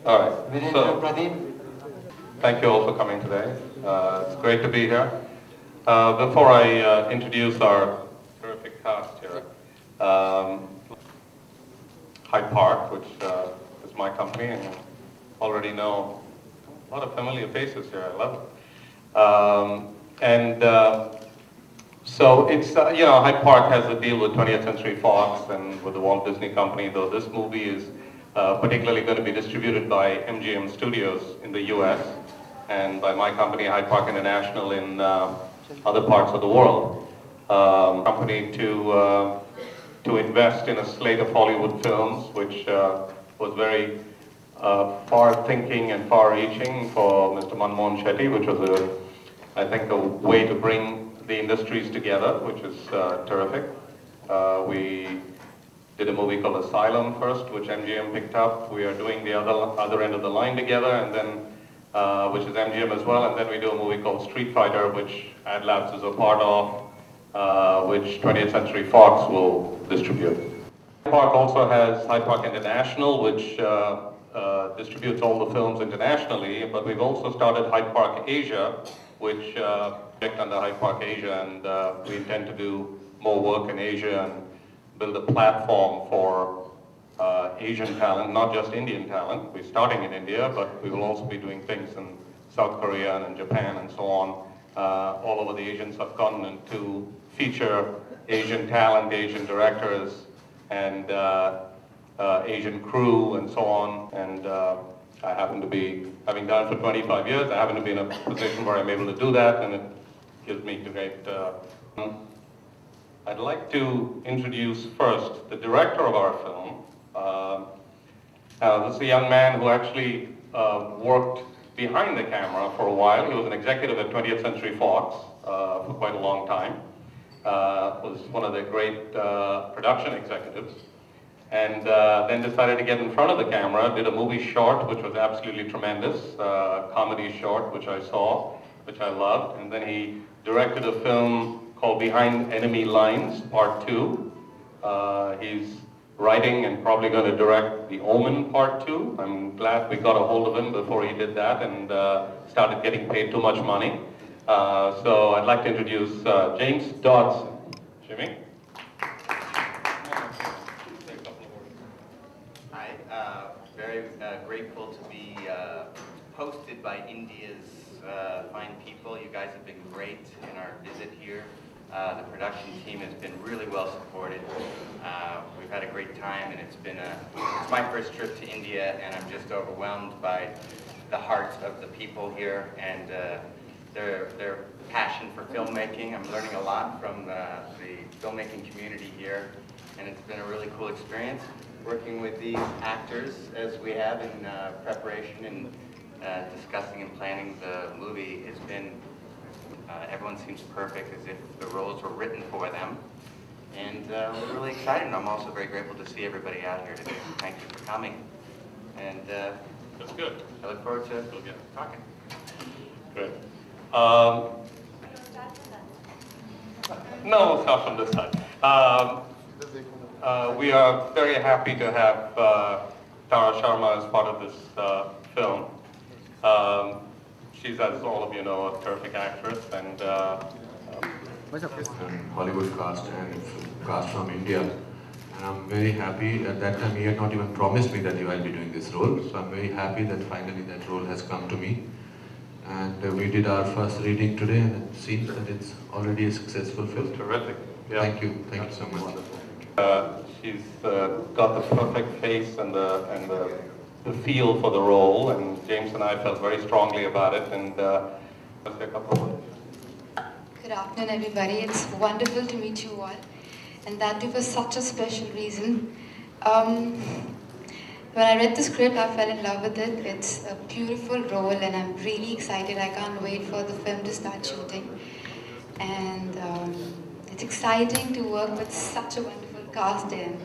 All right. So, thank you all for coming today. It's great to be here. Before I introduce our terrific cast here, Hyde Park, which is my company, and you already know a lot of familiar faces here. I love it. So it's, Hyde Park has a deal with 20th Century Fox and with the Walt Disney Company, though this movie is particularly going to be distributed by MGM Studios in the US and by my company, Hyde Park International, in other parts of the world. Company to invest in a slate of Hollywood films, which was very far-thinking and far-reaching for Mr. Manmohan Shetty, which was, I think, a way to bring the industries together, which is terrific. We did a movie called Asylum first, which MGM picked up. We are doing the other end of the line together, and then which is MGM as well. And then we do a movie called Street Fighter, which Ad Labs is a part of, which 20th Century Fox will distribute. Hyde Park also has Hyde Park International, which distributes all the films internationally. But we've also started Hyde Park Asia, which under Hyde Park Asia, and we intend to do more work in Asia and build a platform for Asian talent, not just Indian talent. We're starting in India, but we will also be doing things in South Korea and in Japan and so on, all over the Asian subcontinent to feature Asian talent, Asian directors, and Asian crew and so on. And I happen to be, having done it for 25 years, I happen to be in a position where I'm able to do that, and it gives me great... I'd like to introduce first the director of our film. This is a young man who actually worked behind the camera for a while. He was an executive at 20th Century Fox for quite a long time. Was one of the great production executives. And then decided to get in front of the camera, did a movie short, which was absolutely tremendous, comedy short, which I saw, which I loved. And then he directed a film called Behind Enemy Lines, Part 2. He's writing and probably going to direct The Omen Part 2. I'm glad we got a hold of him before he did that and started getting paid too much money. So I'd like to introduce James Dodson. Jimmy? Hi, very grateful to be hosted by India's fine people. You guys have been great in our visit here. The production team has been really well supported. We've had a great time, and it's my first trip to India, and I'm just overwhelmed by the heart of the people here and their passion for filmmaking. I'm learning a lot from the filmmaking community here, and it's been a really cool experience working with these actors as we have in preparation and discussing and planning the movie. Has been everyone seems perfect, as if the roles were written for them, and we're really excited. And I'm also very grateful to see everybody out here today. Thank you for coming, and that's good. I look forward to talking. Good. No, we'll start from this side. We are very happy to have Tara Sharma as part of this film. She's, as all of you know, a terrific actress, and Hollywood cast and cast from India. And I'm very happy. At that time, he had not even promised me that he will be doing this role. So I'm very happy that finally that role has come to me. And we did our first reading today, and it seems that it's already a successful film. Terrific. Yeah. Thank you so much. She's got the perfect face and the feel for the role, and James and I felt very strongly about it. And let's take a couple of words. Good afternoon, everybody. It's wonderful to meet you all, and that too for such a special reason. When I read the script, I fell in love with it. It's a beautiful role, and I'm really excited. I can't wait for the film to start shooting. And it's exciting to work with such a wonderful cast, and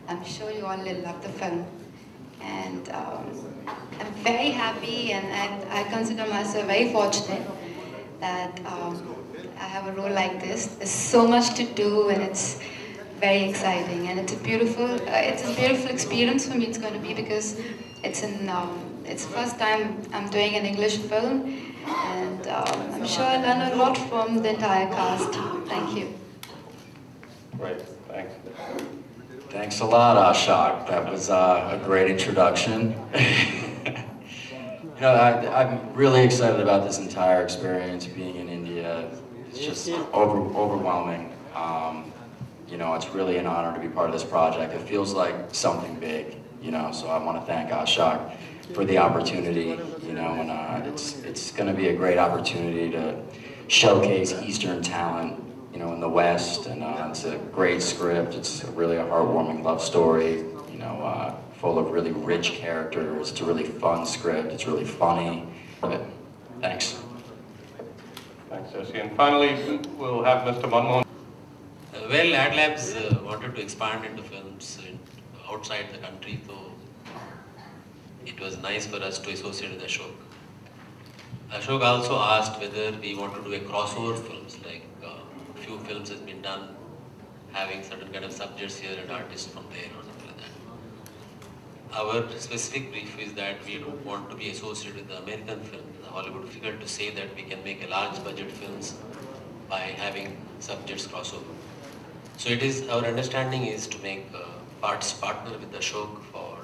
I'm sure you all will love the film. And I'm very happy, and I consider myself very fortunate that I have a role like this. There's so much to do, and it's very exciting, and it's a beautiful experience for me. It's going to be because it's in it's the first time I'm doing an English film, and I'm sure I'll learn a lot from the entire cast. Thank you. Great, thanks. Thanks a lot, Ashok. That was a great introduction. You know, I'm really excited about this entire experience, being in India. It's just overwhelming. You know, it's really an honor to be part of this project. It feels like something big, you know, so I want to thank Ashok for the opportunity, you know, and it's going to be a great opportunity to showcase Eastern talent, you know, in the West, and it's a great script. It's really a heartwarming love story, you know, full of really rich characters. It's a really fun script. It's really funny. Thanks. Thanks, Jesse. And finally, we'll have Mr. Manmohan. Well, Ad Labs wanted to expand into films outside the country, so it was nice for us to associate with Ashok. Ashok also asked whether we want to do a crossover films, like a few films has been done having certain kind of subjects here and artists from there or something like that. Our specific brief is that we don't want to be associated with the American film, the Hollywood. Difficult to say that we can make a large budget films by having subjects crossover. So it is, our understanding is to make partner with Ashok for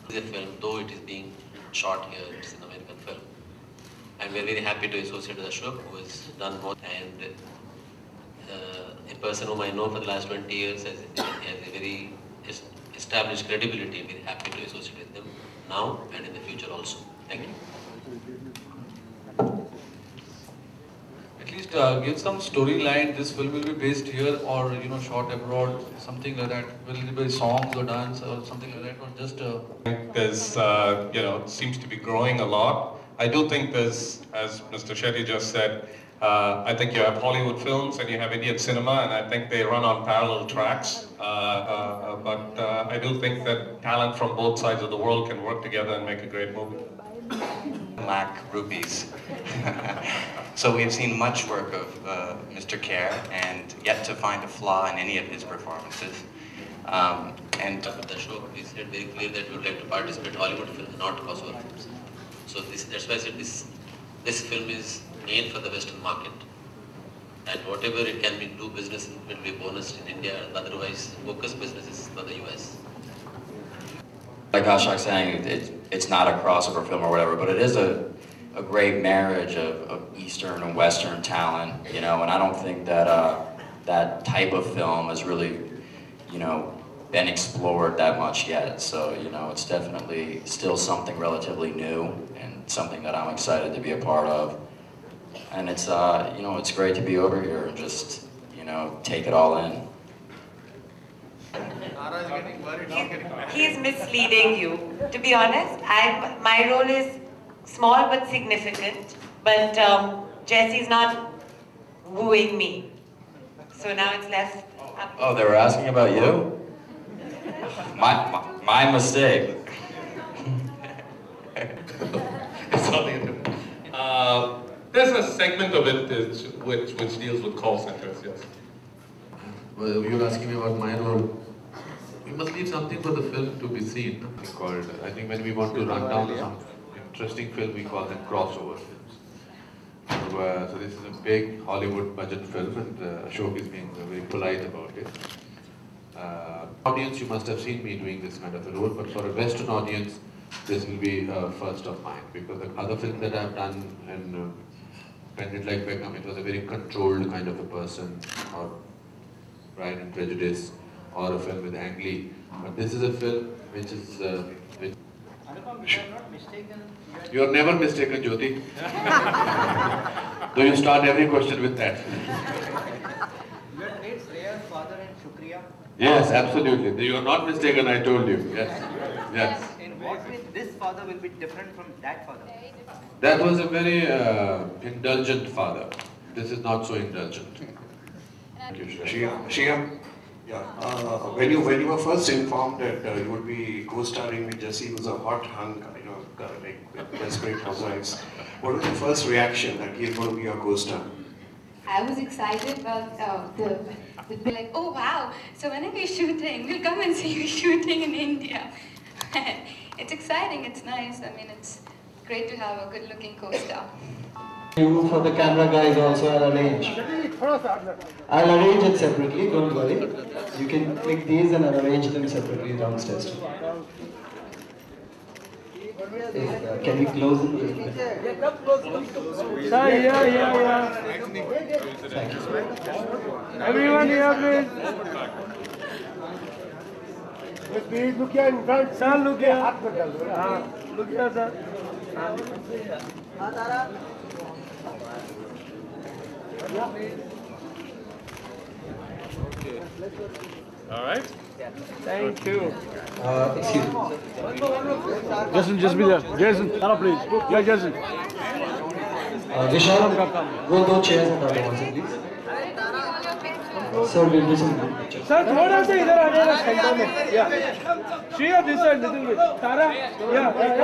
the film, though it is being shot here, it's an American film. And we're very happy to associate with Ashok, who has done more, and a person whom I know for the last 20 years has a very established credibility. We're happy to associate with them now and in the future also. Thank you. At least give some storyline. This film will be based here, or you know, shot abroad, something like that. Will it be songs or dance or something like that, or just? There's, you know, seems to be growing a lot. I do think there's, as Mr. Shetty just said, I think you have Hollywood films and you have Indian cinema, and I think they run on parallel tracks. But I do think that talent from both sides of the world can work together and make a great movie. Lakh rupees. So we've seen much work of Mr. Kher and yet to find a flaw in any of his performances. And With Ashok, we said very clear that we would like to participate in Hollywood films, not crossover films. So that's why I said this film is made for the Western market. And whatever it can be do business will be bonus in India, and otherwise focus businesses for the US. Like Ashok saying, it's not a crossover film or whatever, but it is a great marriage of Eastern and Western talent, you know, and I don't think that that type of film has really, you know, been explored that much yet. So, you know, it's definitely still something relatively new and something that I'm excited to be a part of. And it's, you know, it's great to be over here and just, you know, take it all in. He is misleading you. To be honest, my role is small but significant. But Jesse's not wooing me. So now it's left up. Oh, they were asking about you? My mistake. There's a segment of it which deals with call centers, yes. Well, you were asking me about my role. We must leave something for the film to be seen. Called, I think when we want to run down some interesting film, we call them crossover films. So this is a big Hollywood budget film, and Ashok is being very polite about it. Audience, you must have seen me doing this kind of a role, but for a Western audience, this will be first of mine, because the other film that I've done in Bend Like Beckham, it was a very controlled kind of a person, or Pride and Prejudice, or a film with Ang Lee. But this is a film which is... Anupam, you are not mistaken. You are never mistaken, Jyoti. Though you start every question with that. You had played Shriya's father in Shukriya. Yes, absolutely. You are not mistaken, I told you. Yes. Yes. In what way this father will be different from that father? That was a very indulgent father. This is not so indulgent. Thank you, Shriya, yeah. When you were first informed that you would be co-starring with Jesse, who's a hot hunk, you know, like Desperate Housewives, what was the first reaction that he's going to be your co-star? I was excited about the like, oh wow, so when are we shooting? We'll come and see you shooting in India. It's exciting, it's nice. I mean, it's great to have a good-looking co-star. You for the camera guys also I'll arrange. I'll arrange it separately, don't worry. You can click these and I'll arrange them separately downstairs. Can we close it? Yeah. Thank you. Everyone here, please. Please look here in front. Sir, look here. Look here, sir. All right. Thank you. Excuse me. Jason, just be there. Jason, Tara, please. Yeah, Jason. Vishal, go those chairs and other ones, please. Sir, we'll do some group pictures. Sir, थोड़ा सा इधर आ जाना centre में. Yeah. Shriya, this side, little bit. Tara, yeah. This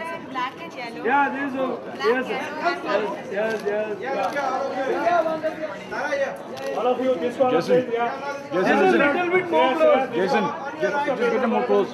is black and yellow. Yeah, this is yes. All of you, this one. Jason, Yeah. Jason, Just a little bit more close. Jason, just get them more close.